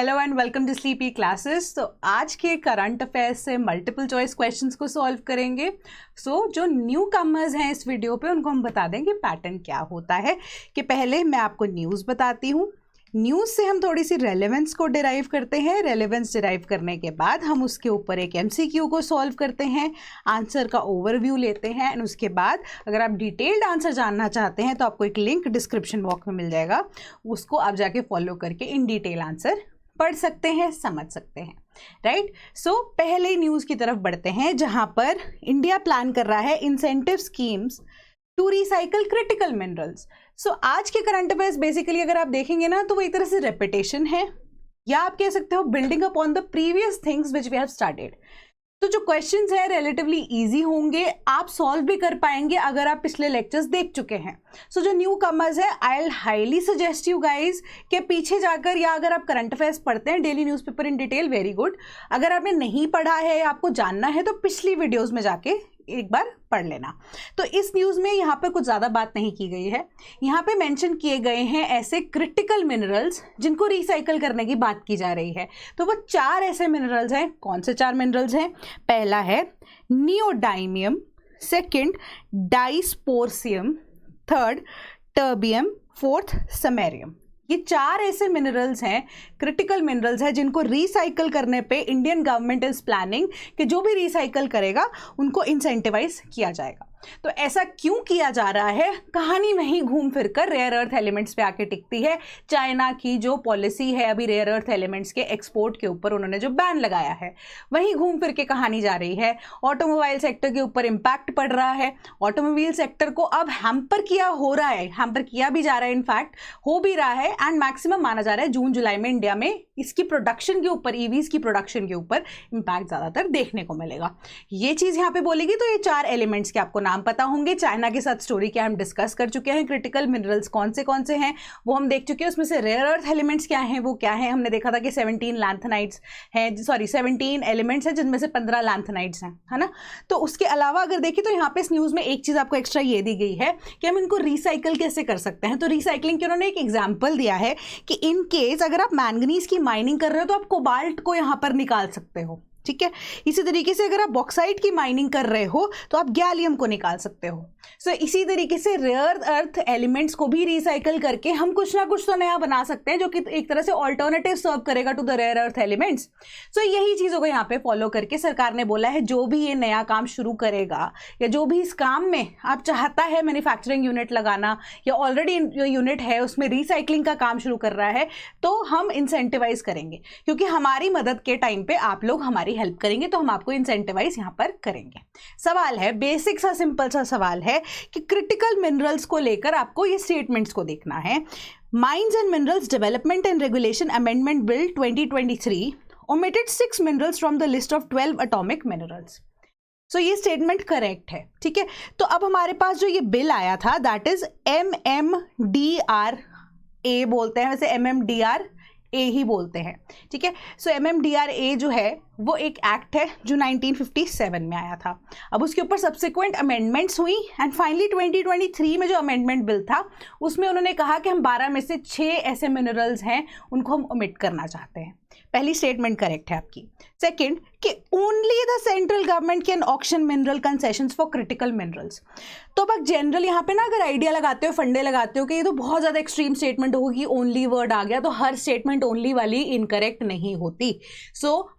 Hello and welcome to sleepy classes. तो आज के करंट अफेयर्स से मल्टीपल चॉइस क्वेश्चंस को सॉल्व करेंगे। जो न्यू कमर्स हैं इस वीडियो पे उनको हम बता देंगे पैटर्न क्या होता है। कि पहले मैं आपको न्यूज़ बताती हूँ, न्यूज़ से हम थोड़ी सी रेलेवेंस को डिराइव करते हैं, रेलेवेंस डिराइव करने के बाद हम उसके ऊपर एक एमसीक्यू को सॉल्व करते हैं, आंसर का ओवरव्यू लेते हैं एंड उसके बाद अगर आप डिटेल्ड आंसर जानना चाहते हैं तो आपको एक लिंक डिस्क्रिप्शन बॉक्स में मिल जाएगा, उसको आप जाके फॉलो करके इन डिटेल आंसर पढ़ सकते हैं, समझ सकते हैं। राइट, पहले न्यूज़ की तरफ बढ़ते हैं जहां पर इंडिया प्लान कर रहा है incentive schemes to recycle critical minerals. आज के करंट अफेयर्स बेसिकली अगर आप देखेंगे ना तो वो एक तरह से रेपिटेशन है, या आप कह सकते हो building upon the previous things which we have started. तो जो क्वेश्चंस है रिलेटिवली इजी होंगे, आप सॉल्व भी कर पाएंगे अगर आप पिछले लेक्चर्स देख चुके हैं। जो न्यू कमर्स है, I will highly suggest you guys कि पीछे जाकर, या अगर आप करंट अफेयर्स पढ़ते हैं daily newspaper in detail, very good. अगर आपने नहीं पढ़ा है या आपको जानना है तो पिछली वीडियोज़ में जाके एक बार पढ़ लेना। तो इस न्यूज़ में यहाँ पे कुछ ज़्यादा बात नहीं की गई है, यहाँ पे मेंशन किए गए हैं ऐसे क्रिटिकल मिनरल्स जिनको रिसाइकल करने की बात की जा रही है। तो वो 4 ऐसे मिनरल्स हैं। कौन से 4 मिनरल्स हैं? पहला है neodymium, second dysprosium, third terbium, fourth samarium. ये 4 ऐसे मिनरल्स हैं, क्रिटिकल मिनरल्स हैं जिनको रिसाइकल करने पे इंडियन गवर्नमेंट इज प्लानिंग कि जो भी रिसाइकल करेगा उनको इंसेंटिवाइज किया जाएगा। तो ऐसा क्यों किया जा रहा है? कहानी वहीं घूम फिर कर रेयर अर्थ एलिमेंट्स पे आके टिकती है। चाइना की जो पॉलिसी है अभी रेयर अर्थ एलिमेंट्स के एक्सपोर्ट के ऊपर, उन्होंने जो बैन लगाया है, वहीं घूम फिर के कहानी जा रही है। ऑटोमोबाइल सेक्टर के ऊपर इम्पैक्ट पड़ रहा है, ऑटोमोबाइल सेक्टर को अब हैम्पर किया हो रहा है, हैम्पर किया भी जा रहा है, इनफैक्ट हो भी रहा है एंड मैक्सिमम माना जा रहा है जून जुलाई में इंडिया में इसकी प्रोडक्शन के ऊपर, ईवीज की प्रोडक्शन के ऊपर इम्पैक्ट ज़्यादातर देखने को मिलेगा। ये चीज़ यहाँ पे बोलेगी। तो ये 4 एलिमेंट्स के आपको नाम पता होंगे। चाइना के साथ स्टोरी क्या हम डिस्कस कर चुके हैं। क्रिटिकल मिनरल्स कौन से हैं वो हम देख चुके हैं। उसमें से रेयर अर्थ एलिमेंट्स क्या हैं, वो क्या है, हमने देखा था कि 17 लैंथेनाइड्स हैं, 17 एलिमेंट्स हैं जिनमें से 15 लैंथेनाइड्स हैं, है ना। तो उसके अलावा अगर देखिए तो यहाँ पे इस न्यूज़ में एक चीज़ आपको एक्स्ट्रा ये दी गई है कि हम इनको रिसाइकल कैसे कर सकते हैं। तो रिसाइकलिंग के उन्होंने एक एग्जाम्पल दिया है कि इन केस अगर आप मैंगनीज की माइनिंग कर रहे हो तो आप कोबाल्ट को यहाँ पर निकाल सकते हो, ठीक है। इसी तरीके से अगर आप बॉक्साइट की माइनिंग कर रहे हो तो आप गैलियम को निकाल सकते हो। इसी तरीके से रेयर अर्थ एलिमेंट्स को भी रिसाइकल करके हम कुछ ना कुछ तो नया बना सकते हैं जो कि एक तरह से ऑल्टरनेटिव सर्व करेगा to the rare earth elements. यही चीज़ों को यहाँ पे फॉलो करके सरकार ने बोला है जो भी ये नया काम शुरू करेगा या जो भी इस काम में आप चाहता है मैन्युफैक्चरिंग यूनिट लगाना या ऑलरेडी जो यूनिट है उसमें रिसाइकलिंग का काम शुरू कर रहा है, तो हम इंसेंटिवाइज करेंगे, क्योंकि हमारी मदद के टाइम पे आप लोग हमारी हेल्प करेंगे तो हम आपको इंसेंटिवाइज यहां पर करेंगे। सवाल है, बेसिक सा सिंपल सा सवाल है कि क्रिटिकल मिनरल्स को लेकर आपको ये स्टेटमेंट्स को देखना है। Mines and minerals development and regulation amendment bill 2023 omitted 6 minerals from the list of 12 atomic minerals। ये स्टेटमेंट करेक्ट है, ठीक है। तो अब हमारे पास जो ये बिल आया था दैट इज MMDRA बोलते हैं, वैसे MMDRA ही बोलते हैं, ठीक है। MMDRA जो है वो एक एक्ट है जो 1957 में आया था। अब उसके ऊपर सब्सिक्वेंट अमेंडमेंट्स हुई एंड फाइनली 2023 में जो अमेंडमेंट बिल था उसमें उन्होंने कहा कि हम 12 में से 6 ऐसे मिनरल्स हैं उनको हम ओमिट करना चाहते हैं। पहली स्टेटमेंट करेक्ट है आपकी। सेकंड कि only the central government can auction mineral concessions for critical minerals. तो अब जनरल यहाँ पे ना अगर आइडिया लगाते हो, फंडे लगाते हो कि ये तो बहुत ज़्यादा एक्सट्रीम स्टेटमेंट होगी, ओनली वर्ड आ गया, तो हर स्टेटमेंट ओनली वाली इनकरेक्ट नहीं होती।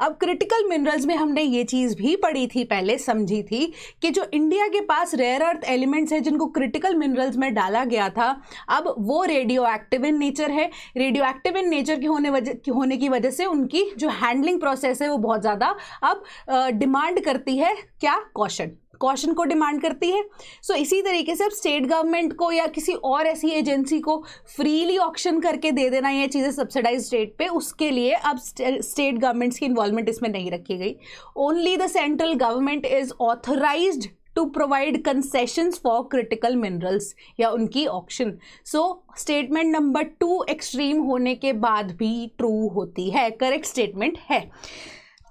अब क्रिटिकल मिनरल्स में हमने ये चीज़ भी पढ़ी थी, पहले समझी थी कि जो इंडिया के पास रेयर अर्थ एलिमेंट्स हैं जिनको क्रिटिकल मिनरल्स में डाला गया था, अब वो रेडियो एक्टिव इन नेचर है। रेडियो एक्टिव इन नेचर के होने की वजह से उनकी जो हैंडलिंग प्रोसेस है वो बहुत ज़्यादा अब डिमांड करती है, क्या? कॉशन को डिमांड करती है। इसी तरीके से अब स्टेट गवर्नमेंट को या किसी और ऐसी एजेंसी को फ्रीली ऑक्शन करके दे देना ये चीज़ें सब्सिडाइज रेट पे, उसके लिए अब स्टेट गवर्नमेंट्स की इन्वॉल्वमेंट इसमें नहीं रखी गई। Only the central government is authorised to provide concessions for critical minerals या उनकी ऑक्शन। स्टेटमेंट नंबर 2 एक्सट्रीम होने के बाद भी ट्रू होती है, करेक्ट स्टेटमेंट है।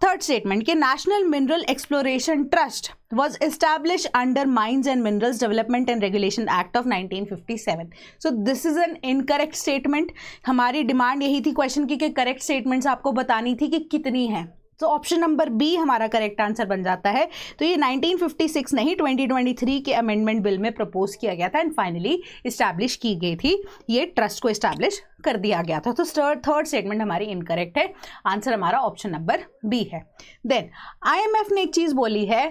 थर्ड स्टेटमेंट कि national mineral exploration trust was established under Mines and Minerals Development and Regulation Act of 1957. So this is an incorrect statement. हमारी डिमांड यही थी क्वेश्चन की कि करेक्ट स्टेटमेंट्स आपको बतानी थी कि कितनी है. तो ऑप्शन नंबर बी हमारा करेक्ट आंसर बन जाता है. तो ये 1956 नहीं 2023 के अमेंडमेंट बिल में प्रपोज किया गया था एंड फाइनली इस्टेब्लिश की गई थी. ये ट्रस्ट को इस्टेब्लिश कर दिया गया था. तो थर्ड स्टेटमेंट हमारी इनकरेक्ट है. आंसर हमारा ऑप्शन नंबर बी है. देन IMF ने एक चीज बोली है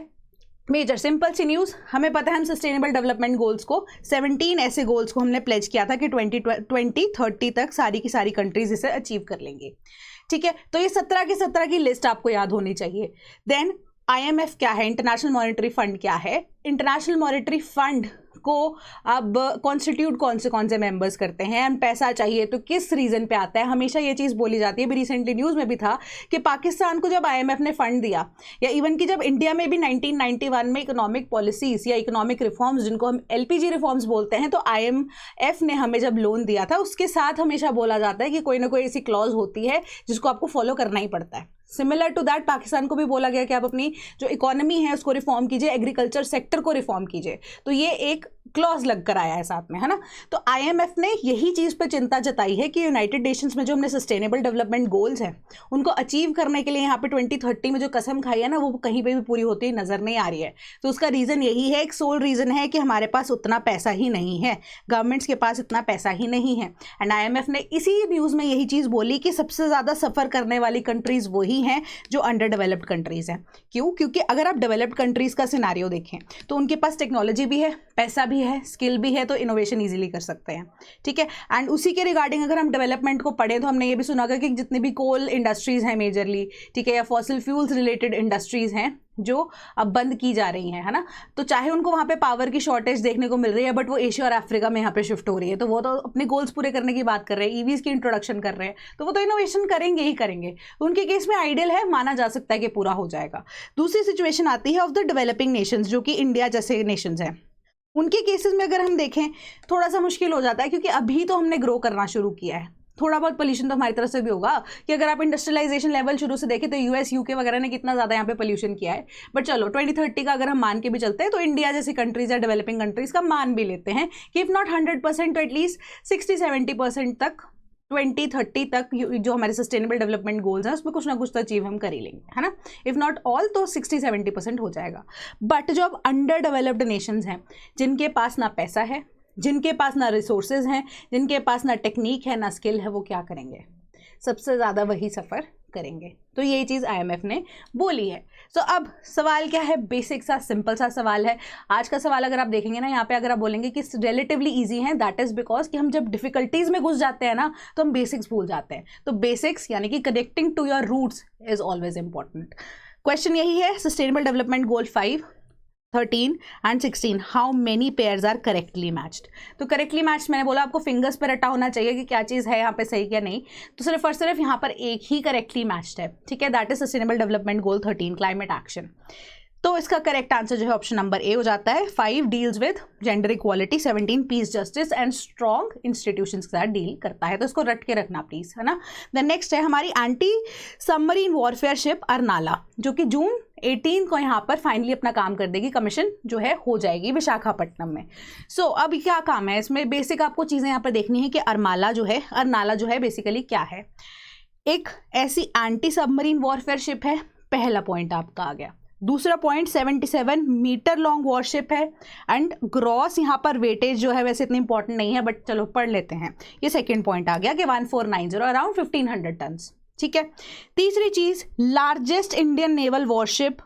मेजर, सिंपल सी न्यूज़. हमें पता है हम सस्टेनेबल डेवलपमेंट गोल्स को 17 ऐसे गोल्स को हमने प्लेज किया था कि 2030 तक सारी की सारी कंट्रीज इसे अचीव कर लेंगे. ठीक है, तो ये 17 के 17 की लिस्ट आपको याद होनी चाहिए. देन IMF क्या है, इंटरनेशनल मॉनेटरी फंड क्या है. इंटरनेशनल मॉनेटरी फंड को अब कॉन्स्टिट्यूट कौन से मेंबर्स करते हैं एंड पैसा चाहिए तो किस रीजन पे आता है. हमेशा ये चीज़ बोली जाती है. अभी रिसेंटली न्यूज़ में भी था कि पाकिस्तान को जब IMF ने फंड दिया या इवन कि जब इंडिया में भी 1991 में इकोनॉमिक पॉलिसीज या इकोनॉमिक रिफॉर्म्स जिनको हम LPG रिफॉर्म्स बोलते हैं, तो IMF ने हमें जब लोन दिया था उसके साथ हमेशा बोला जाता है कि कोई ना कोई ऐसी क्लॉज होती है जिसको आपको फॉलो करना ही पड़ता है. सिमिलर टू दैट पाकिस्तान को भी बोला गया कि आप अपनी जो इकोनॉमी है उसको रिफॉर्म कीजिए, एग्रीकल्चर सेक्टर को रिफॉर्म कीजिए. तो ये एक क्लॉज लग कर आया है साथ में, है ना. तो IMF ने यही चीज़ पर चिंता जताई है कि यूनाइटेड नेशंस में जो हमने सस्टेनेबल डेवलपमेंट गोल्स हैं उनको अचीव करने के लिए यहाँ पे 2030 में जो कसम खाई है ना वो कहीं पे भी पूरी होती हुई नज़र नहीं आ रही है. तो उसका रीज़न यही है, एक सोल रीज़न है कि हमारे पास उतना पैसा ही नहीं है, गवर्नमेंट्स के पास इतना पैसा ही नहीं है. एंड IMF ने इसी न्यूज़ में यही चीज़ बोली कि सबसे ज़्यादा सफ़र करने वाली कंट्रीज़ वही हैं जो अंडर डेवलप्ड कंट्रीज़ हैं. क्यों? क्योंकि अगर आप डेवलप्ड कंट्रीज़ का सिनारियो देखें तो उनके पास टेक्नोलॉजी भी है, पैसा भी है, स्किल भी है, तो इनोवेशन इजीली कर सकते हैं. ठीक है. एंड उसी के रिगार्डिंग अगर हम डेवलपमेंट को पढ़ें तो हमने ये भी सुना होगा कि जितनी भी कोल इंडस्ट्रीज़ हैं मेजरली, ठीक है, या फॉसिल फ्यूल्स रिलेटेड इंडस्ट्रीज़ हैं जो अब बंद की जा रही हैं, है ना. तो चाहे उनको वहाँ पे पावर की शॉर्टेज देखने को मिल रही है बट वो एशिया और अफ्रीका में यहाँ पे शिफ्ट हो रही है, तो वो तो अपने गोल्स पूरे करने की बात कर रहे हैं, EVs की इंट्रोडक्शन कर रहे हैं, तो वो तो इनोवेशन करेंगे ही करेंगे. तो उनके केस में आइडियल है, माना जा सकता है कि पूरा हो जाएगा. दूसरी सिचुएशन आती है ऑफ द डेवलपिंग नेशंस जो कि इंडिया जैसे नेशंस हैं. उनके केसेस में अगर हम देखें थोड़ा सा मुश्किल हो जाता है क्योंकि अभी तो हमने ग्रो करना शुरू किया है. थोड़ा बहुत पोल्यूशन तो हमारी तरफ से भी होगा कि अगर आप इंडस्ट्रियलाइजेशन लेवल शुरू से देखें तो US UK वगैरह ने कितना ज़्यादा यहाँ पे पोल्यूशन किया है. बट चलो 2030 का अगर हम मान के भी चलते हैं तो इंडिया जैसी कंट्रीज या डेवलपिंग कंट्रीज का मान भी लेते हैं कि इफ़ नॉट 100% तो एटलीस्ट 60-70% तक 2030 तक जो हमारे सस्टेनेबल डेवलपमेंट गोल्स हैं उसमें कुछ ना कुछ तो अचीव हम कर ही लेंगे, है ना. इफ़ नॉट ऑल तो 60-70% हो जाएगा. बट जो अब अंडर डेवलप्ड नेशंस हैं जिनके पास ना पैसा है, जिनके पास ना रिसोर्सेज हैं, जिनके पास ना टेक्निक है, ना स्किल है, वो क्या करेंगे? सबसे ज़्यादा वही सफ़र करेंगे. तो यही चीज़ IMF ने बोली है. तो अब सवाल क्या है? बेसिक सा सिंपल सा सवाल है. आज का सवाल अगर आप देखेंगे ना यहाँ पे, अगर आप बोलेंगे कि रिलेटिवली ईजी है, दैट इज़ बिकॉज कि हम जब डिफिकल्टीज़ में घुस जाते हैं ना तो हम बेसिक्स भूल जाते हैं. तो बेसिक्स यानी कि connecting to your roots is always important. Question यही है, sustainable development goal 5, 13 and 16 how many pairs are correctly matched. तो करेक्टली मैच्ड मैंने बोला आपको फिंगर्स पर रटा होना चाहिए कि क्या चीज़ है यहाँ पे सही क्या नहीं. तो सिर्फ और सिर्फ यहाँ पर एक ही करेक्टली मैच्ड है. ठीक है, that is sustainable development goal 13 climate action. तो इसका करेक्ट आंसर जो है ऑप्शन नंबर ए हो जाता है. 5 deals with gender equality, 17 piece justice and strong institutions के साथ डील करता है. तो इसको रट के रखना प्लीज, है ना. द नेक्स्ट है हमारी anti submarine warfare ship Arnala जो कि जून 18 को यहाँ पर फाइनली अपना काम कर देगी. कमीशन जो है हो जाएगी विशाखापट्टनम में. सो अब क्या काम है इसमें? बेसिक आपको चीज़ें यहाँ पर देखनी है कि अरनाला जो है बेसिकली क्या है. एक ऐसी एंटी सबमरीन वॉरफेयर शिप है, पहला पॉइंट आपका आ गया. दूसरा पॉइंट 77 मीटर लॉन्ग वॉरशिप है एंड ग्रॉस यहाँ पर वेटेज जो है वैसे इतनी इंपॉर्टेंट नहीं है बट चलो पढ़ लेते हैं. ये सेकंड पॉइंट आ गया कि 1490 अराउंड 1500 टन्स. ठीक है. तीसरी चीज largest Indian naval warship,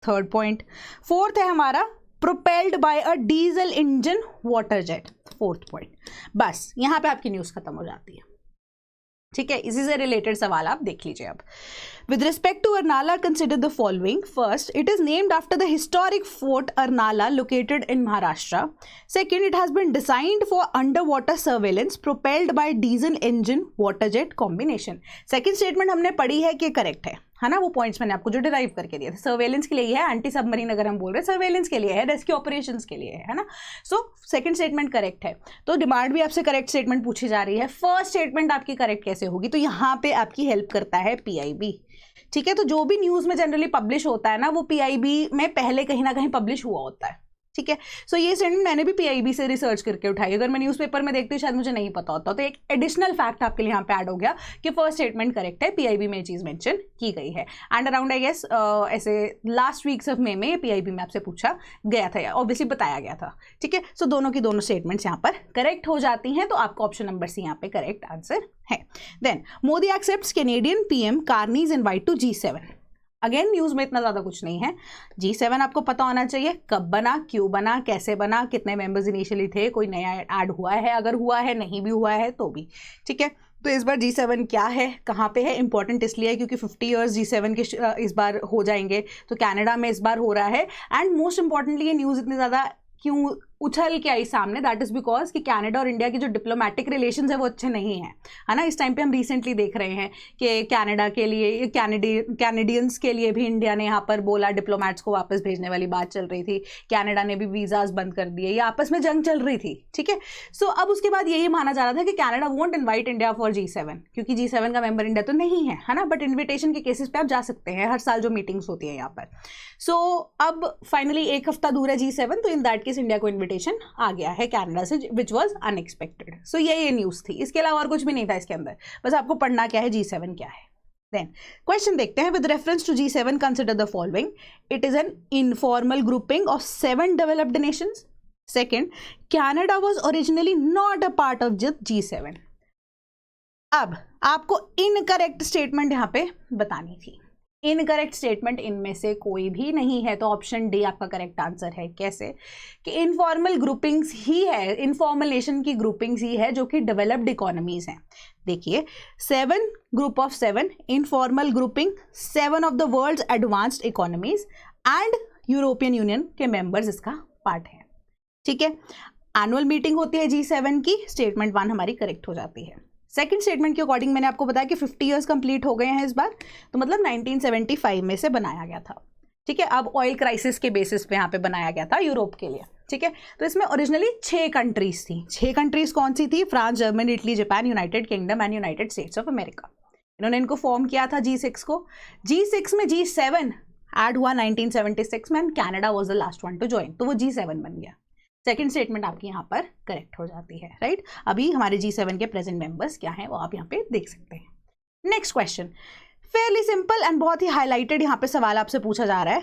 third point. Fourth है हमारा propelled by a diesel engine water jet, fourth point. बस यहाँ पे आपकी न्यूज़ खत्म हो जाती है. ठीक है, इसी से रिलेटेड सवाल आप देख लीजिए. अब with respect to Arnala consider the following. First, it is named after the historic fort Arnala located in Maharashtra. Second, it has been designed for under water surveillance propelled by diesel engine water jet combination. Second statement हमने पढ़ी है कि correct है. है ना, वो points मैंने आपको जो डिराइव करके दिए थे। सर्वेलेंस के लिए है, एंटी सबमरीन अगर हम बोल रहे हैं सर्वेलेंस के लिए है, रेस्क्यू ऑपरेशंस के लिए है ना। सो सेकंड स्टेटमेंट करेक्ट है। तो डिमांड भी आपसे करेक्ट स्टेटमेंट पूछी जा रही है। फर्स्ट स्टेटमेंट आपकी करेक्ट कैसे होगी, तो यहाँ पे आपकी हेल्प करता है PIB। ठीक है, तो जो भी न्यूज़ में जनरली पब्लिश होता है ना, वो PIB में पहले कहीं ना कहीं पब्लिश हुआ होता है। ठीक है, सो ये स्टेटमेंट मैंने भी PIB से रिसर्च करके उठाई। अगर मैं न्यूज़पेपर में देखती हूँ शायद मुझे नहीं पता होता, तो एक एडिशनल फैक्ट आपके लिए यहाँ पे ऐड हो गया कि फर्स्ट स्टेटमेंट करेक्ट है, PIB में ये चीज़ मेंशन की गई है। एंड अराउंड आई गेस ऐसे लास्ट वीक्स ऑफ मे में PIB में आपसे पूछा गया था, ऑब्वियसली बताया गया था। ठीक है, सो दोनों की दोनों स्टेटमेंट्स यहाँ पर करेक्ट हो जाती हैं, तो आपको ऑप्शन नंबर सी यहाँ पे करेक्ट आंसर है। Then Modi accepts Canadian PM Carney's invite to G7। Again news में इतना ज़्यादा कुछ नहीं है। G7 आपको पता होना चाहिए कब बना, क्यों बना, कैसे बना, कितने मेंबर्स इनिशियली थे, कोई नया ऐड हुआ है, अगर हुआ है, नहीं भी हुआ है तो भी। ठीक है, तो इस बार G7 क्या है, कहाँ पे है, इंपॉर्टेंट इसलिए है क्योंकि 50 ईयर्स G7 के इस बार हो जाएंगे, तो कनाडा में इस बार हो रहा है। एंड मोस्ट इंपॉर्टेंटली ये न्यूज़ इतनी ज़्यादा क्यों उछल के आई सामने, दैट इज बिकॉज कि कनाडा और इंडिया की जो डिप्लोमेटिक रिलेशंस है वो अच्छे नहीं हैं, है ना। इस टाइम पे हम रिसेंटली देख रहे हैं कि कनाडा के लिए, कैनेडियंस के लिए भी इंडिया ने यहाँ पर बोला, डिप्लोमेट्स को वापस भेजने वाली बात चल रही थी, कनाडा ने भी वीज़ाज बंद कर दिए, ये आपस में जंग चल रही थी। ठीक है, सो अब उसके बाद यही माना जा रहा था कि Canada won't invite India for G7 क्योंकि G7 का मेंबर इंडिया तो नहीं है ना, बट इन्विटेशन के केसेस पे आप जा सकते हैं, हर साल जो मीटिंग्स होती है यहाँ पर। सो अब फाइनली एक हफ्ता दूर है G7, तो इन दैट केस इंडिया को इन्विटेशन आ गया है कनाडा से, विच वॉज अनएक्सपेक्टेड। सो ये न्यूज़ थी, इसके अलावा और कुछ भी नहीं था इसके अंदर, बस आपको पढ़ना क्या है, G7 क्या है। देन क्वेश्चन देखते हैं, with reference to G7 consider the following, it is an informal grouping of 7 developed nations. Second, Canada was originally not a part of G7। अब आपको इनकरेक्ट स्टेटमेंट यहाँ पे बतानी थी। इनकरेक्ट स्टेटमेंट इनमें से कोई भी नहीं है, तो ऑप्शन डी आपका करेक्ट आंसर है। कैसे कि इनफॉर्मल ग्रुपिंग्स ही है, इनफॉर्मल नेशन की ग्रुपिंग्स ही है जो कि डेवलप्ड इकोनॉमीज हैं। देखिए 7 group of 7 informal grouping, 7 of the world's advanced economies and European Union के मेंबर्स इसका पार्ट है। ठीक है, एनुअल मीटिंग होती है G7 की, स्टेटमेंट 1 हमारी करेक्ट हो जाती है। सेकंड स्टेटमेंट के अकॉर्डिंग मैंने आपको बताया कि 50 ईयर्स कंप्लीट हो गए हैं इस बार, तो मतलब 1975 में से बनाया गया था। ठीक है, अब ऑयल क्राइसिस के बेसिस पे यहाँ पे बनाया गया था यूरोप के लिए। ठीक है, तो इसमें ओरिजिनली 6 कंट्रीज थी। 6 कंट्रीज कौन सी थी? France, Germany, Italy, Japan, United kingdom and United states of America. इन्होंने इनको फॉर्म किया था G6 को। G6 में G7 ऐड हुआ 1976 में, and Canada was the last one two join, तो वो G7 बन गया। सेकेंड स्टेटमेंट आपकी यहाँ पर करेक्ट हो जाती है, राइट। अभी हमारे G7 के प्रेजेंट मेंबर्स क्या हैं वो आप यहाँ पे देख सकते हैं। Next question Fairlie simple and बहुत ही हाईलाइटेड यहाँ पे सवाल आपसे पूछा जा रहा है।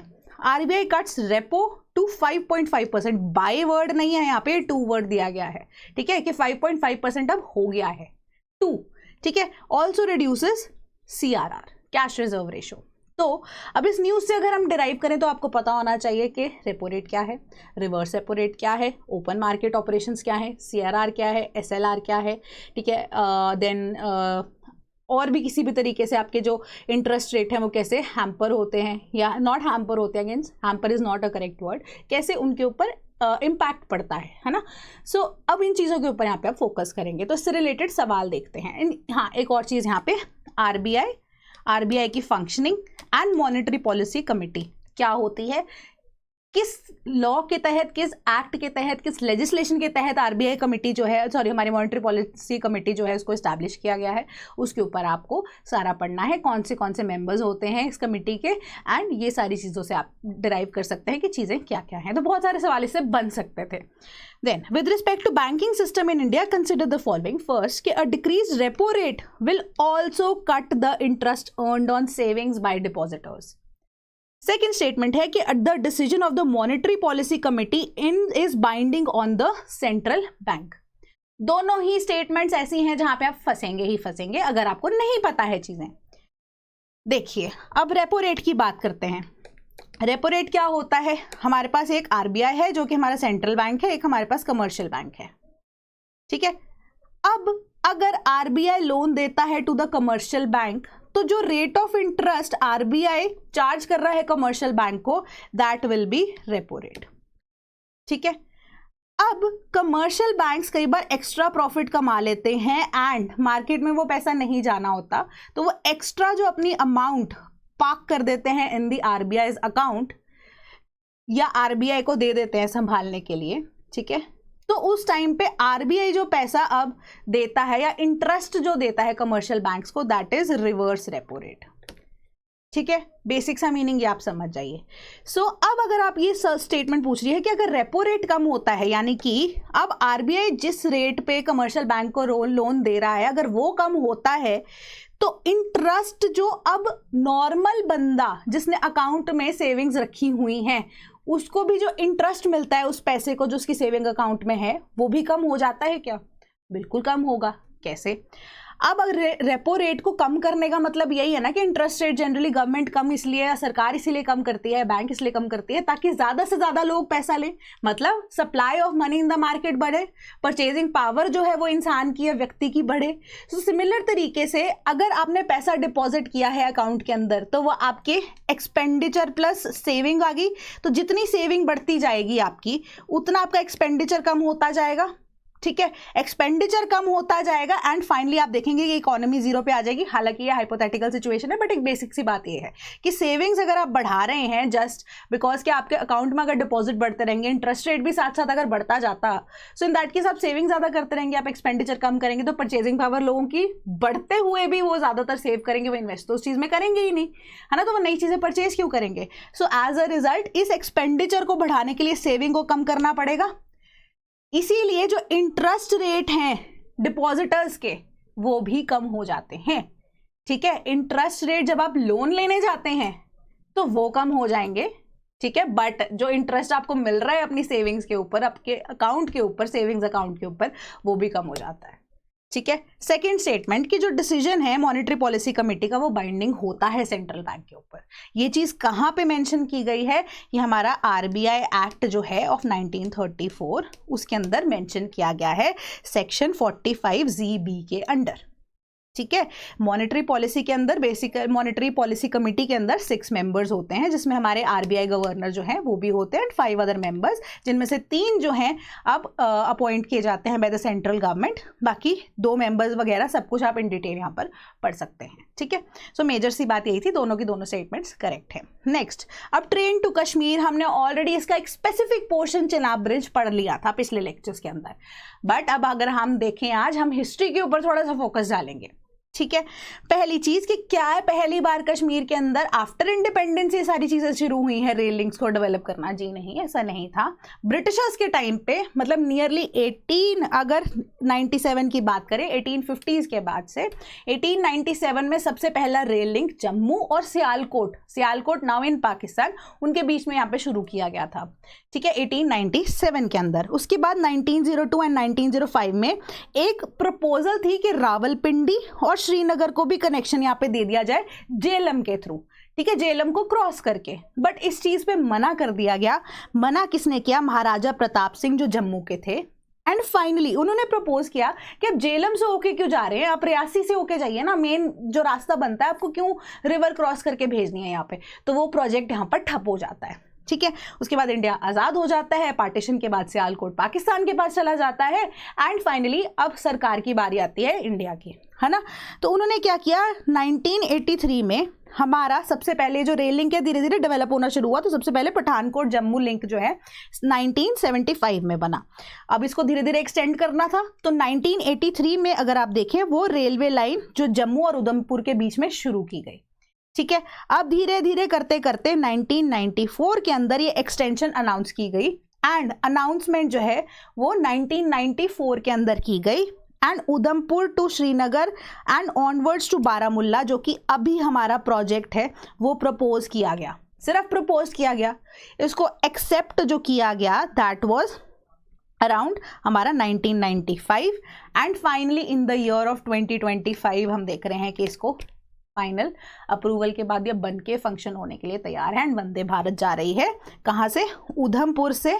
RBI cuts repo to 5.5%, by word नहीं है यहाँ पे, टू वर्ड दिया गया है। ठीक है, कि 5.5% अब हो गया है, 2। ठीक है, also reduces CRR, cash reserve ratio. तो अब इस न्यूज़ से अगर हम डिराइव करें तो आपको पता होना चाहिए कि रेपो रेट क्या है, रिवर्स रेपो रेट क्या है, ओपन मार्केट ऑपरेशंस क्या है, CRR क्या है, SLR क्या है। ठीक है, देन और भी किसी भी तरीके से आपके जो इंटरेस्ट रेट हैं वो कैसे हैम्पर होते हैं या नॉट हैम्पर होते हैं, against hamper is not a correct word, कैसे उनके ऊपर इम्पैक्ट पड़ता है ना। सो अब इन चीज़ों के ऊपर यहाँ पे आप फोकस करेंगे, तो इससे रिलेटेड सवाल देखते हैं। हाँ, एक और चीज़ यहाँ पे RBI की functioning and monetary policy committee क्या होती है, किस लॉ के तहत, किस एक्ट के तहत, किस लेजिस्लेशन के तहत RBI कमेटी जो है, सॉरी हमारी मॉनेटरी पॉलिसी कमेटी जो है उसको इस्टेब्लिश किया गया है, उसके ऊपर आपको सारा पढ़ना है, कौन से मेंबर्स होते हैं इस कमेटी के, एंड ये सारी चीज़ों से आप डिराइव कर सकते हैं कि चीज़ें क्या क्या हैं। तो बहुत सारे सवाल इससे बन सकते थे। Then, with respect to banking system in India, consider the following. First, कि a decreased repo rate will also cut the interest earned on savings by depositors. Second statement है कि the decision of the monetary policy committee is binding on the central bank. दोनों ही statements ऐसी हैं जहां पे आप फंसेंगे ही फंसेंगे अगर आपको नहीं पता है चीजें। देखिए, अब रेपो रेट की बात करते हैं। रेपो रेट क्या होता है? हमारे पास एक RBI है जो कि हमारा सेंट्रल बैंक है, एक हमारे पास कमर्शियल बैंक है। ठीक है, अब अगर RBI लोन देता है टू द कमर्शियल बैंक, तो जो rate of interest RBI charge कर रहा है कमर्शियल बैंक को, that will be repo rate. ठीक है, अब कमर्शियल बैंक्स कई बार एक्स्ट्रा प्रॉफिट कमा लेते हैं एंड मार्केट में वो पैसा नहीं जाना होता, तो वो एक्स्ट्रा जो अपनी अमाउंट पार्क कर देते हैं इन दी आरबीआई अकाउंट या आरबीआई को दे देते हैं संभालने के लिए, ठीक है, तो उस टाइम पे आरबीआई जो पैसा अब देता है या इंटरेस्ट जो देता है कमर्शियल बैंक्स को, that is reverse repo rate, ठीक है। बेसिक सा मीनिंग ये आप समझ जाइए। सो अब अगर आप ये स्टेटमेंट पूछ रही है कि अगर रेपो रेट कम होता है, यानी कि अब आरबीआई जिस रेट पे कमर्शियल बैंक को लोन दे रहा है अगर वो कम होता है, तो इंटरेस्ट जो अब नॉर्मल बंदा जिसने अकाउंट में सेविंग्स रखी हुई हैं उसको भी जो इंटरेस्ट मिलता है उस पैसे को जो उसकी सेविंग अकाउंट में है, वो भी कम हो जाता है क्या? बिल्कुल कम होगा। कैसे? अब रेपो रेट को कम करने का मतलब यही है ना कि इंटरेस्ट रेट जनरली गवर्नमेंट कम इसलिए या सरकार इसीलिए कम करती है, बैंक इसलिए कम करती है ताकि ज़्यादा से ज़्यादा लोग पैसा लें, मतलब supply of money in the market बढ़े, परचेजिंग पावर जो है वो इंसान की या व्यक्ति की बढ़े। तो सिमिलर तरीके से अगर आपने पैसा डिपॉजिट किया है अकाउंट के अंदर तो वो आपके एक्सपेंडिचर प्लस सेविंग आ गई, तो जितनी सेविंग बढ़ती जाएगी आपकी उतना आपका एक्सपेंडिचर कम होता जाएगा, ठीक है। एक्सपेंडिचर कम होता जाएगा एंड फाइनली आप देखेंगे कि इकोनॉमी जीरो पे आ जाएगी। हालांकि ये हाइपोथेटिकल सिचुएशन है, बट एक बेसिक सी बात ये है कि सेविंग्स अगर आप बढ़ा रहे हैं जस्ट बिकॉज कि आपके अकाउंट में अगर डिपॉजिट बढ़ते रहेंगे, इंटरेस्ट रेट भी साथ साथ अगर बढ़ता जाता, सो इन दैट केस आप सेविंग ज़्यादा करते रहेंगे, आप एक्सपेंडिचर कम करेंगे, तो परचेजिंग पावर लोगों की बढ़ते हुए भी वो ज़्यादातर सेव करेंगे, वो इन्वेस्ट तो उस चीज़ में करेंगे ही नहीं, है ना, तो वो नई चीज़ें परचेज क्यों करेंगे? सो एज अ रिजल्ट इस एक्सपेंडिचर को बढ़ाने के लिए सेविंग को कम करना पड़ेगा। इसीलिए जो इंटरेस्ट रेट हैं डिपॉजिटर्स के वो भी कम हो जाते हैं, ठीक है। इंटरेस्ट रेट जब आप लोन लेने जाते हैं तो वो कम हो जाएंगे, ठीक है, बट जो इंटरेस्ट आपको मिल रहा है अपनी सेविंग्स के ऊपर, आपके अकाउंट के ऊपर, सेविंग्स अकाउंट के ऊपर, वो भी कम हो जाता है, ठीक है। सेकंड स्टेटमेंट की जो डिसीजन है मॉनेटरी पॉलिसी कमेटी का वो बाइंडिंग होता है सेंट्रल बैंक के ऊपर। ये चीज़ कहाँ पे मेंशन की गई है? ये हमारा आरबीआई एक्ट जो है ऑफ 1934 उसके अंदर मेंशन किया गया है सेक्शन 45(ZB) के अंडर, ठीक है। मॉनेटरी पॉलिसी के अंदर बेसिक मॉनेटरी पॉलिसी कमेटी के अंदर 6 मेंबर्स होते हैं, जिसमें हमारे आरबीआई गवर्नर जो हैं वो भी होते हैं एंड 5 अदर मेंबर्स, जिनमें से 3 जो हैं अब अपॉइंट किए जाते हैं बाय द सेंट्रल गवर्नमेंट, बाकी 2 मेंबर्स वगैरह सब कुछ आप इन डिटेल यहाँ पर पढ़ सकते हैं, ठीक है। सो मेजर सी बात यही थी, दोनों की दोनों स्टेटमेंट्स करेक्ट है। नेक्स्ट, अब ट्रेन टू कश्मीर, हमने ऑलरेडी इसका एक स्पेसिफिक पोर्शन चिनाब ब्रिज पढ़ लिया था पिछले लेक्चर्स के अंदर, बट अब अगर हम देखें आज हम हिस्ट्री के ऊपर थोड़ा सा फोकस डालेंगे, ठीक है। पहली चीज कि क्या है, पहली बार कश्मीर के अंदर आफ्टर इंडिपेंडेंस ये सारी चीजें शुरू हुई हैं रेल लिंक्स को डेवलप करना? जी नहीं, ऐसा नहीं था। ब्रिटिशर्स के टाइम पे, मतलब नियरली 18, अगर 97 की बात करें 1850s के बाद से 1897 में सबसे पहला रेल लिंक जम्मू और सियालकोट नाउ इन पाकिस्तान, उनके बीच में यहाँ पे शुरू किया गया था, ठीक है, 1897 के अंदर। उसके बाद 1902 एंड 1905 में एक प्रपोजल थी कि रावलपिंडी और श्रीनगर को भी कनेक्शन यहाँ पे दे दिया जाए जेलम के थ्रू, ठीक है, जेलम को क्रॉस करके, बट इस चीज पे मना कर दिया गया। मना किसने किया? महाराजा प्रताप सिंह जो जम्मू के थे। एंड फाइनली उन्होंने प्रपोज किया कि आप जेलम से होके क्यों जा रहे हैं, आप रियासी से होके जाइए ना, मेन जो रास्ता बनता है आपको क्यों रिवर क्रॉस करके भेजनी है यहाँ पे? तो वो प्रोजेक्ट यहाँ पर ठप हो जाता है, ठीक है। उसके बाद इंडिया आज़ाद हो जाता है, पार्टीशन के बाद सियालकोट पाकिस्तान के पास चला जाता है एंड फाइनली अब सरकार की बारी आती है इंडिया की, है ना। तो उन्होंने क्या किया, 1983 में हमारा सबसे पहले जो रेल लिंक है धीरे धीरे डेवलप होना शुरू हुआ, तो सबसे पहले पठानकोट जम्मू लिंक जो है 1975 में बना। अब इसको धीरे धीरे एक्सटेंड करना था, तो 1983 में अगर आप देखें वो रेलवे लाइन जो जम्मू और उधमपुर के बीच में शुरू की गई, ठीक है। अब धीरे धीरे करते करते 1994 के अंदर ये एक्सटेंशन अनाउंस की गई एंड अनाउंसमेंट जो है वो 1994 के अंदर की गई and Udhampur to Srinagar and onwards to Baramulla जो कि अभी हमारा प्रोजेक्ट है वो प्रपोज किया गया। सिर्फ प्रपोज किया गया, इसको एक्सेप्ट जो किया गया दैट वाज अराउंड हमारा 1995 and finally in the year of 2025 हम देख रहे हैं कि इसको फाइनल अप्रूवल के बाद ये बन के फंक्शन होने के लिए तैयार है एंड वंदे भारत जा रही है कहाँ से? उधमपुर से,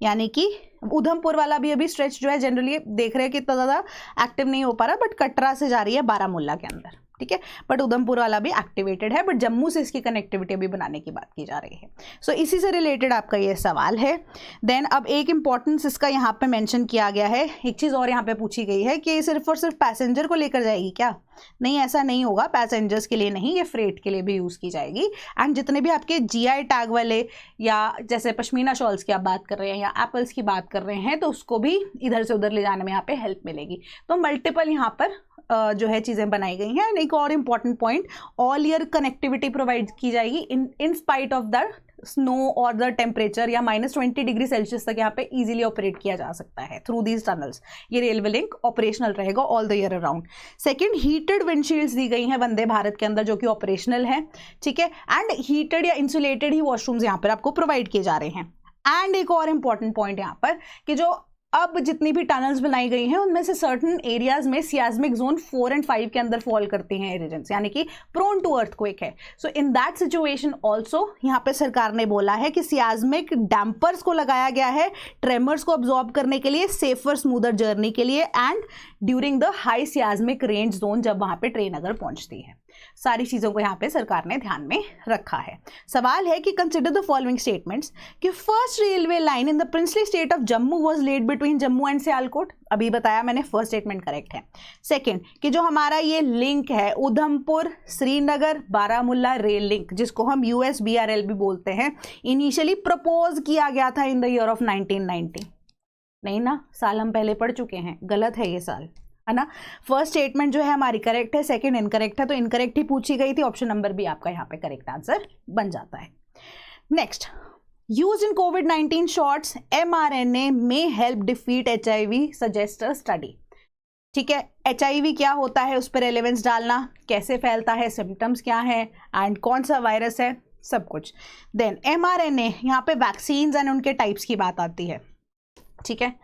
यानी कि उधमपुर वाला भी अभी स्ट्रेच जो है जनरली देख रहे हैं कि इतना ज़्यादा एक्टिव नहीं हो पा रहा, बट कटरा से जा रही है बारामुल्ला के अंदर, ठीक है, बट उधमपुर वाला भी एक्टिवेटेड है, बट जम्मू से इसकी कनेक्टिविटी भी बनाने की बात की जा रही है। सो इसी से रिलेटेड आपका ये सवाल है। देन अब एक इंपॉर्टेंस इसका यहाँ पे मेंशन किया गया है, एक चीज़ और यहाँ पे पूछी गई है कि सिर्फ और सिर्फ पैसेंजर को लेकर जाएगी क्या? नहीं, ऐसा नहीं होगा, पैसेंजर्स के लिए नहीं, ये फ्रेट के लिए भी यूज़ की जाएगी। एंड जितने भी आपके GI टैग वाले या जैसे पश्मीना शॉल्स की आप बात कर रहे हैं या एप्पल्स की बात कर रहे हैं, तो उसको भी इधर से उधर ले जाने में यहाँ पे हेल्प मिलेगी। तो मल्टीपल यहाँ पर जो है चीज़ें बनाई गई हैं। एक और important point, all year connectivity provide की जाएगी in spite of the snow और द टेम्परेचर, या -20 डिग्री सेल्सियस तक यहाँ पे इजीली ऑपरेट किया जा सकता है थ्रू दीज टनल्स। ये रेलवे लिंक ऑपरेशनल रहेगा all the year around. Second, heated windshields दी गई हैं वंदे भारत के अंदर, जो कि ऑपरेशनल है, ठीक है। एंड हीटेड या इंसुलेटेड ही वॉशरूम्स यहाँ पर आपको प्रोवाइड किए जा रहे हैं। एंड एक और इम्पॉर्टेंट पॉइंट यहाँ पर कि जो अब जितनी भी टनल्स बनाई गई हैं उनमें से सर्टन एरियाज में सियास्मिक जोन 4 और 5 के अंदर फॉल करती हैं रीजन्स, यानी कि प्रोन टू अर्थक्वेक है। सो इन दैट सिचुएशन ऑल्सो यहाँ पे सरकार ने बोला है कि सियास्मिक डैम्पर्स को लगाया गया है ट्रेमर्स को अब्जॉर्ब करने के लिए, सेफर स्मूदर जर्नी के लिए, and during the high seismic range zone जब वहाँ पे ट्रेन अगर पहुँचती है। सारी चीज़ों को यहाँ पे सरकार ने ध्यान में रखा है। सवाल है कि कंसिडर द फॉलोइंग स्टेटमेंट्स कि first railway line in the princely state of Jammu was laid between Jammu and Sialkot. अभी बताया मैंने, फर्स्ट स्टेटमेंट करेक्ट है। सेकंड, कि जो हमारा ये लिंक है उधमपुर श्रीनगर बारामुल्ला रेल लिंक, जिसको हम USBRL भी बोलते हैं, इनिशियली प्रपोज किया गया था इन द ईयर ऑफ 1990। नहीं ना, साल हम पहले पढ़ चुके हैं, गलत है ये साल, है ना। फर्स्ट स्टेटमेंट जो है हमारी करेक्ट है, सेकंड इनकरेक्ट है, तो इनकरेक्ट ही पूछी गई थी, ऑप्शन नंबर भी आपका यहाँ पे करेक्ट आंसर बन जाता है। Next, use in COVID-19 shots mRNA में हेल्प डिफीट HIV सजेस्ट अ स्टडी। ठीक है, HIV क्या होता है उस पर रेलेवेंस डालना, कैसे फैलता है, सिम्टम्स क्या है, एंड कौन सा वायरस है, सब कुछ। देन mRNA, यहाँ पे वैक्सीन्स एंड उनके टाइप्स की बात आती है, ठीक है,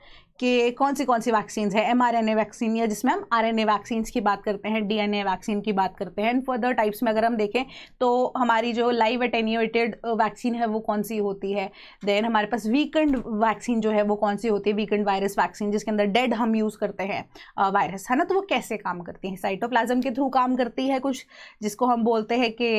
कि कौन सी वैक्सीन्स है, mRNA वैक्सीन, या जिसमें हम RNA वैक्सीन्स की बात करते हैं, DNA वैक्सीन की बात करते हैं। एंड फर्दर टाइप्स में अगर हम देखें तो हमारी जो लाइव एटेन्यूएटेड वैक्सीन है वो कौन सी होती है। देन हमारे पास वीकेंड वैक्सीन जो है वो कौन सी होती है, वीकेंड वायरस वैक्सीन, जिसके अंदर डेड हम यूज़ करते हैं वायरस, है ना। तो वो कैसे काम करती है, साइटोप्लाज्म के थ्रू काम करती है कुछ, जिसको हम बोलते हैं कि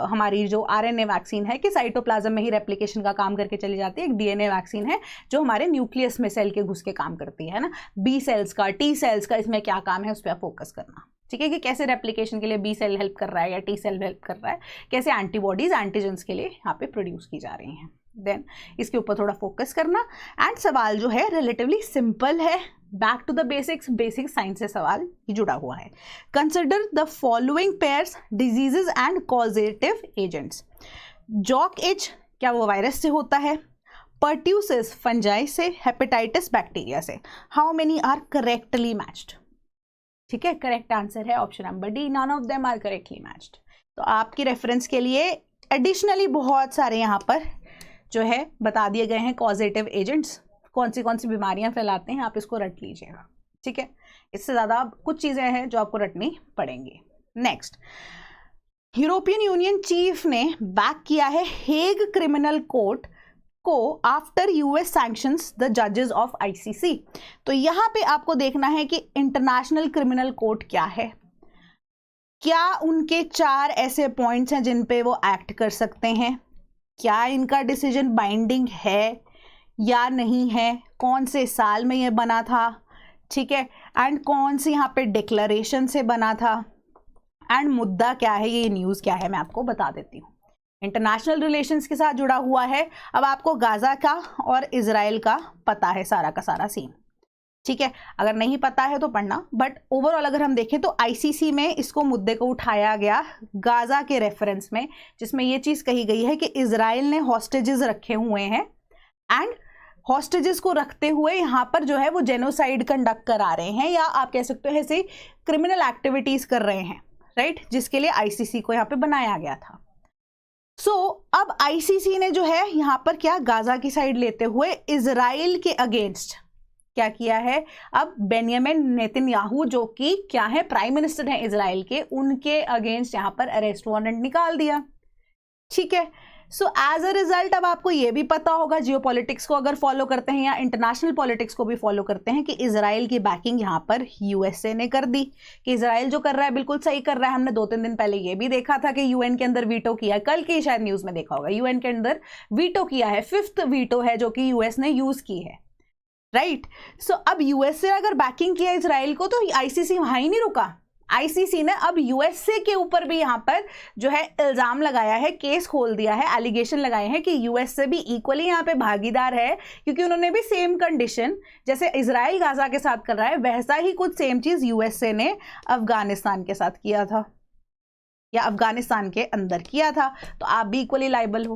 हमारी जो RNA वैक्सीन है कि साइटोप्लाज्म में ही रेप्लिकेशन का काम करके चली जाती है। एक DNA वैक्सीन है जो हमारे न्यूक्लियस में सेल के घुस के काम करती है ना। B सेल्स का, T सेल्स का इसमें क्या काम है उस पर फोकस करना, ठीक है, कि कैसे रेप्लिकेशन के लिए B सेल हेल्प कर रहा है या T सेल हेल्प कर रहा है, कैसे एंटीबॉडीज एंटीजेंस के लिए यहाँ पे प्रोड्यूस की जा रही हैं। देन इसके ऊपर थोड़ा फोकस करना। एंड सवाल जो है रिलेटिवली सिंपल है, back to the basics, basic science से सवाल जुड़ा हुआ है। Consider the following pairs diseases and causative agents. Jock itch क्या वो वायरस से होता है, पर्ट्यूसिस फंजाई से, हेपेटाइटिस बैक्टीरिया से। How many are correctly matched. ठीक है, करेक्ट आंसर है option number D, none of them are correctly matched. तो आपकी रेफरेंस के लिए एडिशनली बहुत सारे यहाँ पर जो है बता दिए गए हैं कॉजेटिव एजेंट्स, कौन सी बीमारियां फैलाते हैं, आप इसको रट लीजिएगा, ठीक है। इससे ज़्यादा कुछ चीज़ें हैं जो आपको रटनी पड़ेंगी। नेक्स्ट, यूरोपियन यूनियन चीफ ने बैक किया है हेग क्रिमिनल कोर्ट को आफ्टर US सैंक्शंस द जजेस ऑफ ICC। तो यहाँ पे आपको देखना है कि इंटरनेशनल क्रिमिनल कोर्ट क्या है, क्या उनके 4 ऐसे पॉइंट्स हैं जिन पे वो एक्ट कर सकते हैं, क्या इनका डिसीजन बाइंडिंग है या नहीं है, कौन से साल में ये बना था, ठीक है, एंड कौन सी यहाँ पे डिक्लेरेशन से बना था, एंड मुद्दा क्या है, ये न्यूज़ क्या है, मैं आपको बता देती हूँ। इंटरनेशनल रिलेशंस के साथ जुड़ा हुआ है। अब आपको गाज़ा का और इजराइल का पता है सारा का सारा सीन, ठीक है, अगर नहीं पता है तो पढ़ना, बट ओवरऑल अगर हम देखें तो ICC में इसको मुद्दे को उठाया गया गाज़ा के रेफरेंस में, जिसमें ये चीज़ कही गई है कि इजराइल ने हॉस्टेजेस रखे हुए हैं एंड हॉस्टेजेस को रखते हुए यहाँ पर जो है वो जेनोसाइड कंडक्ट करा रहे हैं, या आप कह सकते हो ऐसे क्रिमिनल एक्टिविटीज़ कर रहे हैं, राइट, जिसके लिए ICC को यहाँ पे बनाया गया था। अब ICC ने जो है यहाँ पर क्या गाजा की साइड लेते हुए इजराइल के अगेंस्ट क्या किया है, अब बेंयामिन नेतन्याहू जो कि क्या है प्राइम मिनिस्टर हैं इजराइल के, उनके अगेंस्ट यहाँ पर अरेस्ट वारंट निकाल दिया, ठीक है। सो एज अ रिजल्ट अब आपको ये भी पता होगा, जियोपॉलिटिक्स को अगर फॉलो करते हैं या इंटरनेशनल पॉलिटिक्स को भी फॉलो करते हैं, कि इजराइल की बैकिंग यहाँ पर USA ने कर दी, कि इजराइल जो कर रहा है बिल्कुल सही कर रहा है। हमने 2-3 दिन पहले ये भी देखा था कि UN के अंदर वीटो किया, कल की शायद न्यूज़ में देखा होगा, UN के अंदर वीटो किया है, 5th वीटो है जो कि US ने यूज़ की है, राइट। सो अब US से अगर बैकिंग किया इजराइल को तो ICC वहाँ ही नहीं रुका, आईसीसी ने अब यूएसए के ऊपर भी यहाँ पर जो है इल्जाम लगाया है, केस खोल दिया है, एलिगेशन लगाए हैं कि यूएसए भी इक्वली यहाँ पे भागीदार है, क्योंकि उन्होंने भी सेम कंडीशन जैसे इजराइल गाजा के साथ कर रहा है वैसा ही कुछ सेम चीज यूएसए ने अफगानिस्तान के साथ किया था या अफगानिस्तान के अंदर किया था, तो आप भी इक्वली लाइबल हो।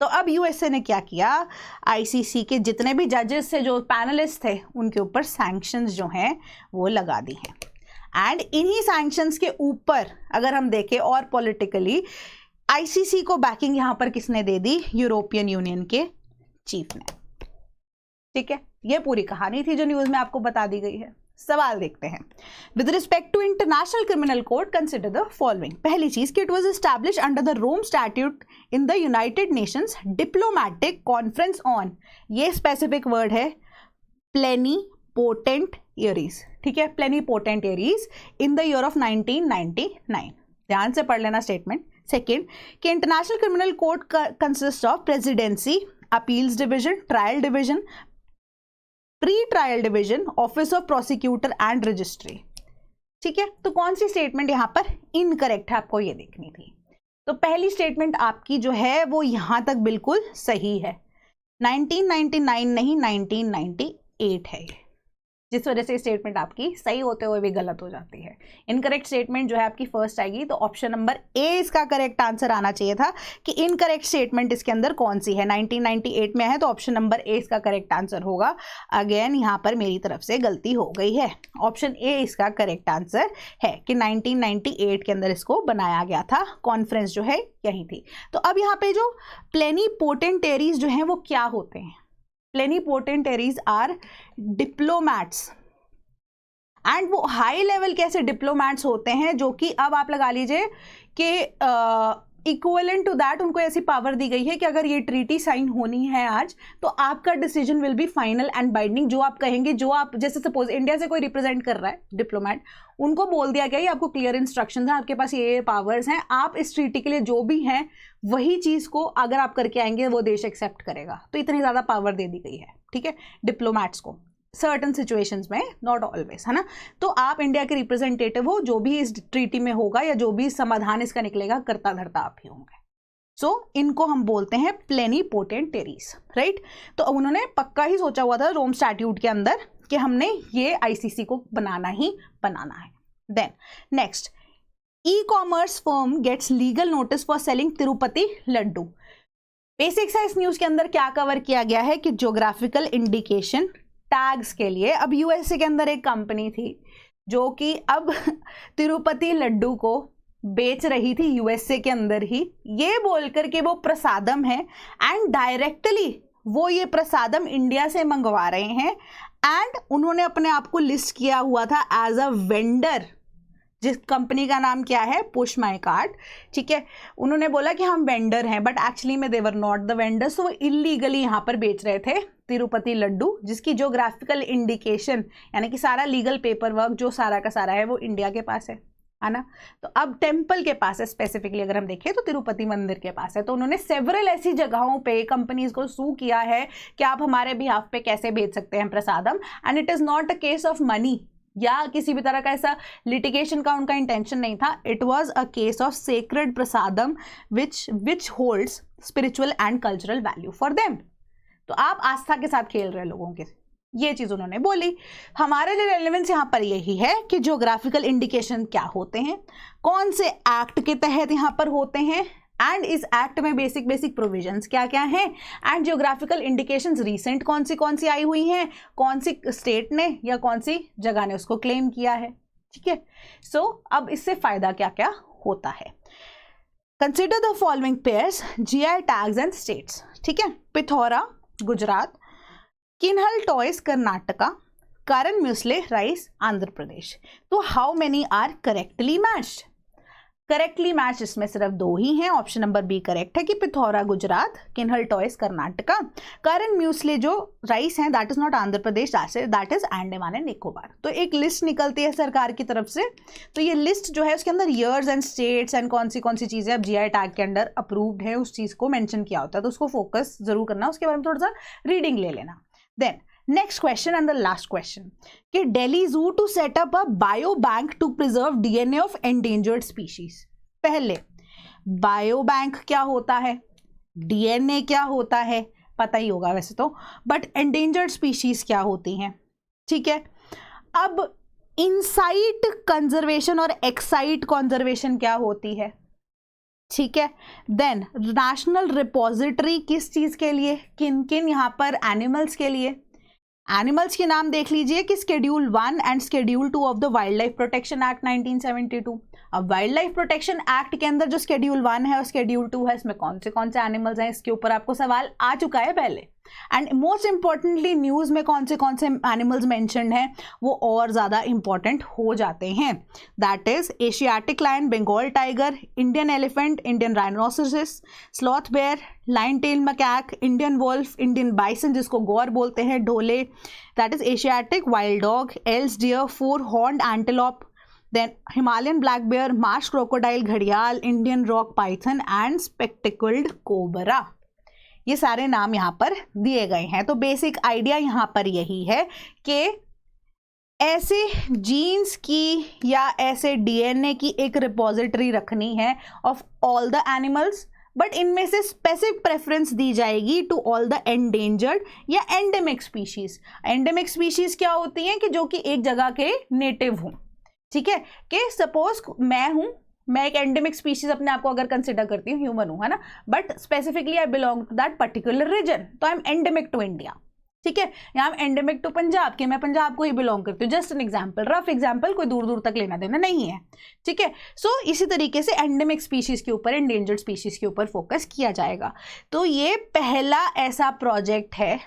तो अब यूएसए ने क्या किया, आईसीसी के जितने भी जजेस थे, जो पैनलिस्ट थे, उनके ऊपर सैंक्शंस जो हैं वो लगा दी हैं। एंड इन्हीं सैंक्शंस के ऊपर अगर हम देखें और पॉलिटिकली, आईसीसी को बैकिंग यहां पर किसने दे दी, यूरोपियन यूनियन के चीफ ने। ठीक है, ये पूरी कहानी थी जो न्यूज में आपको बता दी गई है। सवाल देखते हैं। With respect to international criminal code consider the following. पहली चीज कि it was establish under the Rome statute in the United Nations diplomatic conference on, ये स्पेसिफिक वर्ड है, प्लेनिपोटेंटियरीज। ठीक है, plenipotentiaries in the year of 1999। ध्यान से पढ़ लेना स्टेटमेंट। सेकेंड कि international criminal code consist of presidency, appeals division, trial division, pre trial division, office of prosecutor and registry. ठीक है, तो कौन सी स्टेटमेंट यहां पर इनकरेक्ट है आपको ये देखनी थी। तो पहली स्टेटमेंट आपकी जो है वो यहां तक बिल्कुल सही है, 1999 नहीं 1998 है, जिस वजह से स्टेटमेंट आपकी सही होते हुए भी गलत हो जाती है। इनकरेक्ट स्टेटमेंट जो है आपकी फर्स्ट आएगी, तो ऑप्शन नंबर ए इसका करेक्ट आंसर आना चाहिए था कि इनकरेक्ट स्टेटमेंट इसके अंदर कौन सी है, 1998 में है, तो ऑप्शन नंबर ए इसका करेक्ट आंसर होगा। अगेन यहाँ पर मेरी तरफ से गलती हो गई है, ऑप्शन ए इसका करेक्ट आंसर है कि 1998 के अंदर इसको बनाया गया था, कॉन्फ्रेंस जो है यही थी। तो अब यहाँ पे जो प्लेनिपोटेंटेरीज जो हैं वो क्या होते हैं, प्लेनिपोटेंटेरीज आर डिप्लोमैट्स, एंड वो हाई लेवल के ऐसे डिप्लोमैट्स होते हैं जो कि अब आप लगा लीजिए कि इक्वलेंट टू दैट उनको ऐसी पावर दी गई है कि अगर ये ट्रीटी साइन होनी है आज, तो आपका decision will be final and binding. जो आप कहेंगे, जो आप, जैसे सपोज इंडिया से कोई रिप्रेजेंट कर रहा है डिप्लोमैट, उनको बोल दिया गया ये आपको क्लियर इंस्ट्रक्शंस हैं, आपके पास ये पावर्स हैं, आप इस ट्रीटी के लिए जो भी हैं वही चीज़ को अगर आप करके आएंगे वो देश एक्सेप्ट करेगा। तो इतनी ज़्यादा पावर दे दी गई है, ठीक है, डिप्लोमैट्स को, सर्टन सिचुएशंस में, नॉट ऑलवेज, है ना। तो आप इंडिया के रिप्रेजेंटेटिव हो, जो भी इस ट्रीटी में होगा या जो भी समाधान इसका निकलेगा, करता धरता आप ही होंगे। सो इनको हम बोलते हैं प्लेनिपोटेंटेरीज, राइट। तो उन्होंने पक्का ही सोचा हुआ था रोम स्टैट्यूट के अंदर कि हमने ये आईसीसी को बनाना ही बनाना है। Then next, e-commerce firm gets legal notice for selling Tirupati laddu. Basic science news के अंदर क्या कवर किया गया है कि ज्योग्राफिकल इंडिकेशन टैग्स के लिए अब यूएसए के अंदर एक कंपनी थी जो कि अब तिरुपति लड्डू को बेच रही थी यूएसए के अंदर ही, ये बोलकर के वो प्रसादम है, एंड डायरेक्टली वो ये प्रसादम इंडिया से मंगवा रहे हैं, एंड उन्होंने अपने आप को लिस्ट किया हुआ था एज अ वेंडर, जिस कंपनी का नाम क्या है, पुश माई कार्ट। ठीक है, उन्होंने बोला कि हम वेंडर हैं, बट एक्चुअली में देवर नॉट द वेंडर। सो वो इलीगली यहाँ पर बेच रहे थे तिरुपति लड्डू, जिसकी ज्योग्राफिकल इंडिकेशन यानी कि सारा लीगल पेपर वर्क जो सारा का सारा है वो इंडिया के पास है ना। तो अब टेम्पल के पास है, स्पेसिफिकली अगर हम देखें तो तिरुपति मंदिर के पास है। तो उन्होंने सेवरल ऐसी जगहों पे कंपनीज को सू किया है कि आप हमारे बिहाफ पे कैसे बेच सकते हैं prasadam, and it is not a case of money या किसी भी तरह का ऐसा लिटिगेशन का उनका इंटेंशन नहीं था। It was a case of sacred prasadam which holds spiritual and cultural value for them. तो आप आस्था के साथ खेल रहे लोगों के, ये चीज उन्होंने बोली। हमारे लिए रेलेवेंस यहाँ पर यही है कि ज्योग्राफिकल इंडिकेशन क्या होते हैं, कौन से एक्ट के तहत यहाँ पर होते हैं, एंड इस एक्ट में बेसिक प्रोविजंस क्या क्या हैं, एंड ज्योग्राफिकल इंडिकेशंस रिसेंट कौन सी आई हुई हैं, कौन सी स्टेट ने या कौन सी जगह ने उसको क्लेम किया है। ठीक है, सो अब इससे फायदा क्या क्या होता है। Consider the following pairs, GI tags and states. ठीक है, पिथौरा गुजरात, किन्हल टॉयज कर्नाटका, कारण म्यूसले राइस आंध्र प्रदेश। तो how many are correctly matched? Correctly match इसमें सिर्फ 2 ही हैं, ऑप्शन नंबर बी करेक्ट है कि पिथौरा गुजरात, किन्हल टॉयज कर्नाटका, कारण म्यूसले जो राइस है that is not Andhra Pradesh, that is Andaman and Nicobar. तो एक लिस्ट निकलती है सरकार की तरफ से, तो ये लिस्ट जो है उसके अंदर ईयर्स एंड स्टेट्स एंड कौन सी चीज़ें अब जीआई टैग के अंडर अप्रूव्ड है उस चीज़ को मेंशन किया होता है, तो उसको फोकस जरूर करना, उसके बारे में थोड़ा सा रीडिंग ले लेना। Then next question and the last question कि Delhi zoo to set up a bio bank to preserve DNA of endangered species. पहले बायो बैंक क्या होता है, डीएनए क्या होता है, पता ही होगा वैसे तो, बट एंडेंजर्ड स्पीशीज क्या होती हैं, ठीक है। अब इनसाइट कंजर्वेशन और एक्साइट कंजर्वेशन क्या होती है, ठीक है। देन नेशनल रिपोजिटरी किस चीज के लिए, किन किन यहाँ पर एनिमल्स के लिए, एनिमल्स के नाम देख लीजिए कि schedule 1 and schedule 2 of the wild life protection act 1972। अब वाइल्ड लाइफ प्रोटेक्शन एक्ट के अंदर जो शेड्यूल 1 है और शेड्यूल 2 है, इसमें कौन से एनिमल्स हैं, इसके ऊपर आपको सवाल आ चुका है पहले। एंड मोस्ट इंपॉर्टेंटली न्यूज़ में कौन से एनिमल्स मेंशन्ड हैं वो और ज़्यादा इंपॉर्टेंट हो जाते हैं। That is Asiatic lion, Bengal tiger, Indian elephant, Indian rhinoceros, sloth bear, lion tail macaque, Indian wolf, Indian bison जिसको गौर बोलते हैं, dhole, that is Asiatic wild dog, Eld's deer, four horned antelope, then Himalayan black bear, marsh crocodile, घड़ियाल, Indian rock python and spectacled cobra. ये सारे नाम यहाँ पर दिए गए हैं। तो बेसिक आइडिया यहाँ पर यही है कि ऐसे जीन्स की या ऐसे डीएनए की एक रिपोजिटरी रखनी है of all the animals, but इनमें से स्पेसिफिक प्रेफरेंस दी जाएगी टू ऑल द एंडेंजर्ड या एंडेमिक स्पीशीज। एंडेमिक स्पीशीज क्या होती हैं कि जो कि एक जगह के नेटिव हों, ठीक है। कि सपोज मैं एक एंडेमिक स्पीशीज अपने आप को अगर कंसिडर करती हूँ, ह्यूमन हूँ, है ना, but specifically I belong to that particular region, तो I am endemic to India, ठीक है। यहाँ हम एंडेमिक टू पंजाब के, मैं पंजाब को ही बिलोंग करती हूँ, just an example, rough example, कोई दूर दूर तक लेना देना नहीं है, ठीक है। सो इसी तरीके से एंडेमिक स्पीशीज के ऊपर, एंडेंजर्ड स्पीशीज के ऊपर फोकस किया जाएगा। तो ये पहला ऐसा प्रोजेक्ट है,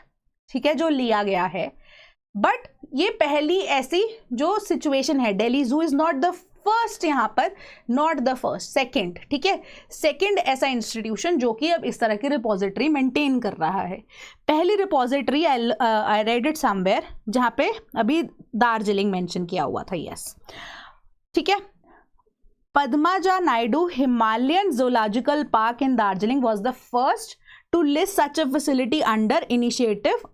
ठीक है, जो लिया गया है। बट ये पहली ऐसी जो सिचुएशन है, दिल्ली जू इज नॉट द फर्स्ट, यहाँ पर नॉट द फर्स्ट, सेकेंड, ठीक है, सेकेंड ऐसा इंस्टीट्यूशन जो कि अब इस तरह की रिपोजिटरी मेंटेन कर रहा है। पहली repository I read it somewhere, जहाँ पे अभी दार्जिलिंग मेंशन किया हुआ था, यस, ठीक है। Padmaja Naidu Himalayan zoological park in Darjeeling was the first to list such a facility under initiative,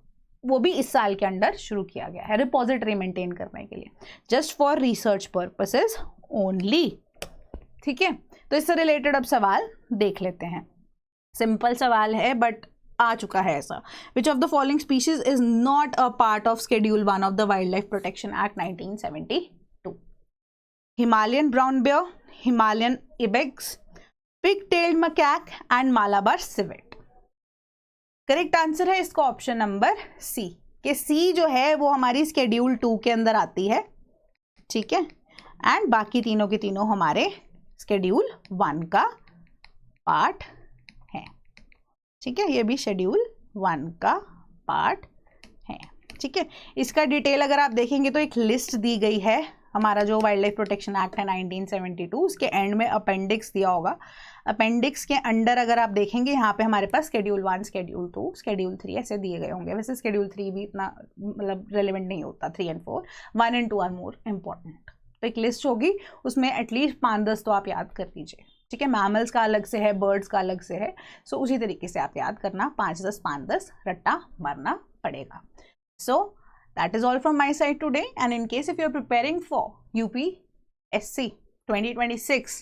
वो भी इस साल के अंदर शुरू किया गया है रिपोजिटरी मेंटेन करने के लिए, just for research purposes only, ठीक है। तो इससे रिलेटेड अब सवाल देख लेते हैं। सिंपल सवाल है बट आ चुका है ऐसा। Which of the following species is not a part of schedule 1 of the wild life protection act 1972? Himalayan brown bear, Himalayan ibex, pig tailed macaque and Malabar civet. Correct answer है इसका option number C, कि सी जो है वो हमारी schedule 2 के अंदर आती है, ठीक है, एंड बाकी तीनों के तीनों हमारे शेड्यूल 1 का पार्ट है, ठीक है। ये भी शेड्यूल 1 का पार्ट है, ठीक है। इसका डिटेल अगर आप देखेंगे तो एक लिस्ट दी गई है, हमारा जो वाइल्ड लाइफ प्रोटेक्शन एक्ट है 1972, उसके एंड में अपेंडिक्स दिया होगा। अपेंडिक्स के अंडर अगर आप देखेंगे यहाँ पे हमारे पास शेड्यूल 1, शेड्यूल 2, शेड्यूल 3 ऐसे दिए गए होंगे। वैसे शेड्यूल 3 भी इतना मतलब रेलिवेंट नहीं होता, 3 and 4, 1 and 2 are more important. तो एक लिस्ट होगी, उसमें एटलीस्ट 5-10 तो आप याद कर लीजिए, ठीक है। मैमल्स का अलग से है, बर्ड्स का अलग से है, सो उसी तरीके से आप याद करना, 5-10 5-10 रट्टा मारना पड़ेगा। सो that is all from my side today, and in case if you are preparing for UPSC 2026,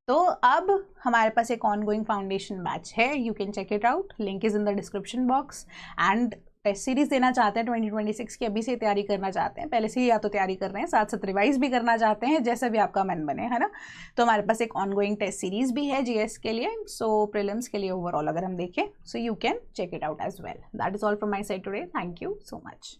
तो अब हमारे पास एक ongoing foundation batch है, you can check it out, link is in the description box, and test series देना चाहते हैं 2026 की, अभी से तैयारी करना चाहते हैं, पहले से ही या तो तैयारी कर रहे हैं, साथ साथ रिवाइज भी करना चाहते हैं, जैसा भी आपका मन बने, है ना। तो हमारे पास एक ऑनगोइंग टेस्ट सीरीज भी है जीएस के लिए, सो प्रीलिम्स के लिए ओवरऑल अगर हम देखें, so you can check it out as well. That is all from my side today, thank you so much.